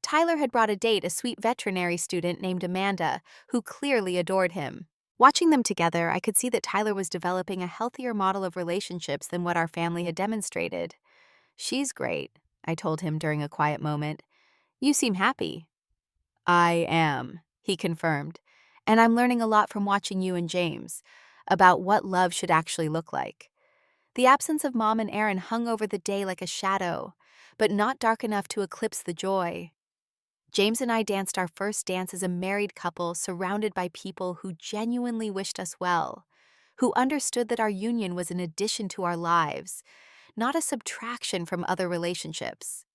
Speaker 1: Tyler had brought a date, a sweet veterinary student named Amanda, who clearly adored him. Watching them together, I could see that Tyler was developing a healthier model of relationships than what our family had demonstrated. "She's great," I told him during a quiet moment. "You seem happy." "I am," he confirmed, "and I'm learning a lot from watching you and James about what love should actually look like." The absence of Mom and Aaron hung over the day like a shadow, but not dark enough to eclipse the joy. James and I danced our first dance as a married couple, surrounded by people who genuinely wished us well, who understood that our union was an addition to our lives, not a subtraction from other relationships.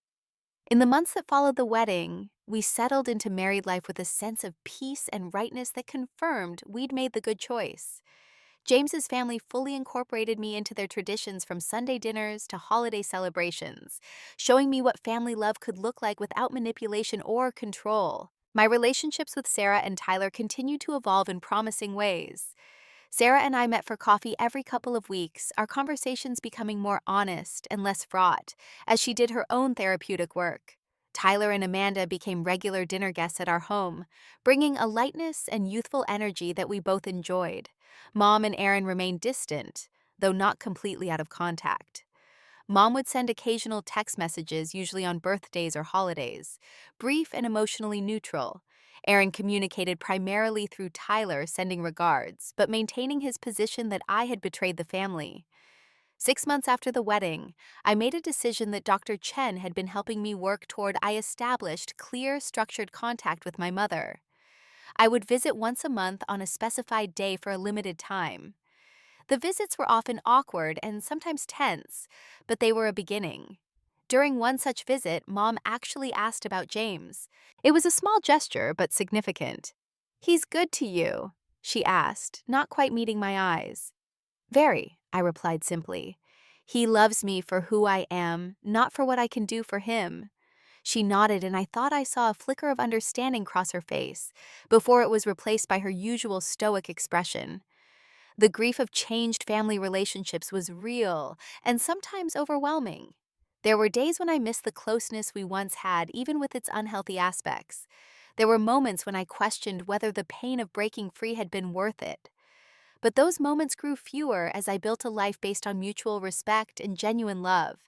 Speaker 1: In the months that followed the wedding, we settled into married life with a sense of peace and rightness that confirmed we'd made the good choice. James's family fully incorporated me into their traditions, from Sunday dinners to holiday celebrations, showing me what family love could look like without manipulation or control. My relationships with Sarah and Tyler continued to evolve in promising ways. Sarah and I met for coffee every couple of weeks, our conversations becoming more honest and less fraught, as she did her own therapeutic work. Tyler and Amanda became regular dinner guests at our home, bringing a lightness and youthful energy that we both enjoyed. Mom and Aaron remained distant, though not completely out of contact. Mom would send occasional text messages, usually on birthdays or holidays, brief and emotionally neutral. Aaron communicated primarily through Tyler, sending regards, but maintaining his position that I had betrayed the family. 6 months after the wedding, I made a decision that Dr. Chen had been helping me work toward. I established clear, structured contact with my mother. I would visit once a month on a specified day for a limited time. The visits were often awkward and sometimes tense, but they were a beginning. During one such visit, Mom actually asked about James. It was a small gesture, but significant. "He's good to you?" she asked, not quite meeting my eyes. "Very," I replied simply. "He loves me for who I am, not for what I can do for him." She nodded, and I thought I saw a flicker of understanding cross her face before it was replaced by her usual stoic expression. The grief of changed family relationships was real and sometimes overwhelming. There were days when I missed the closeness we once had, even with its unhealthy aspects. There were moments when I questioned whether the pain of breaking free had been worth it. But those moments grew fewer as I built a life based on mutual respect and genuine love.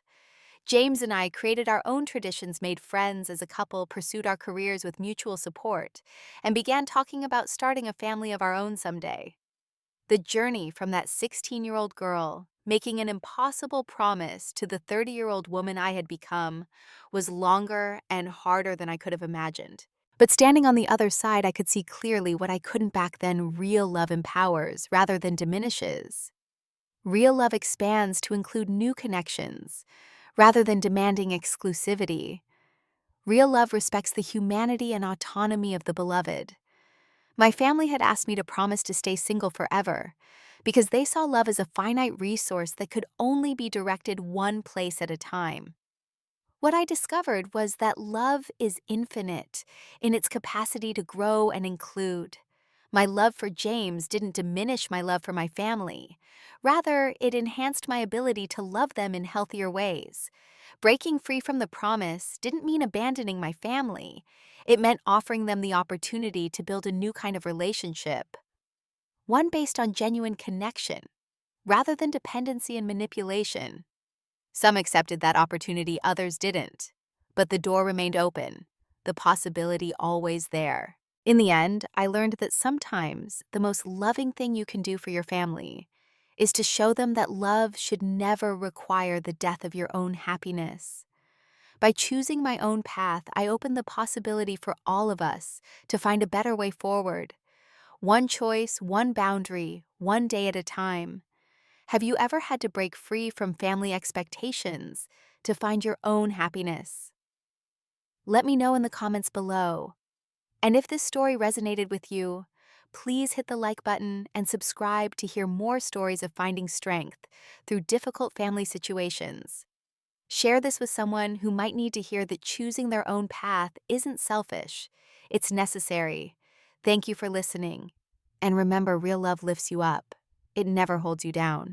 Speaker 1: James and I created our own traditions, made friends as a couple, pursued our careers with mutual support, and began talking about starting a family of our own someday. The journey from that 16-year-old girl, making an impossible promise, to the 30-year-old woman I had become, was longer and harder than I could have imagined. But standing on the other side, I could see clearly what I couldn't back then: real love empowers rather than diminishes. Real love expands to include new connections rather than demanding exclusivity. Real love respects the humanity and autonomy of the beloved. My family had asked me to promise to stay single forever because they saw love as a finite resource that could only be directed one place at a time. What I discovered was that love is infinite in its capacity to grow and include. My love for James didn't diminish my love for my family. Rather, it enhanced my ability to love them in healthier ways. Breaking free from the promise didn't mean abandoning my family. It meant offering them the opportunity to build a new kind of relationship, one based on genuine connection, rather than dependency and manipulation. Some accepted that opportunity, others didn't. But the door remained open, the possibility always there. In the end, I learned that sometimes the most loving thing you can do for your family is to show them that love should never require the death of your own happiness. By choosing my own path, I opened the possibility for all of us to find a better way forward. One choice, one boundary, one day at a time. Have you ever had to break free from family expectations to find your own happiness? Let me know in the comments below. And if this story resonated with you, please hit the like button and subscribe to hear more stories of finding strength through difficult family situations. Share this with someone who might need to hear that choosing their own path isn't selfish, it's necessary. Thank you for listening. And remember, real love lifts you up. It never holds you down.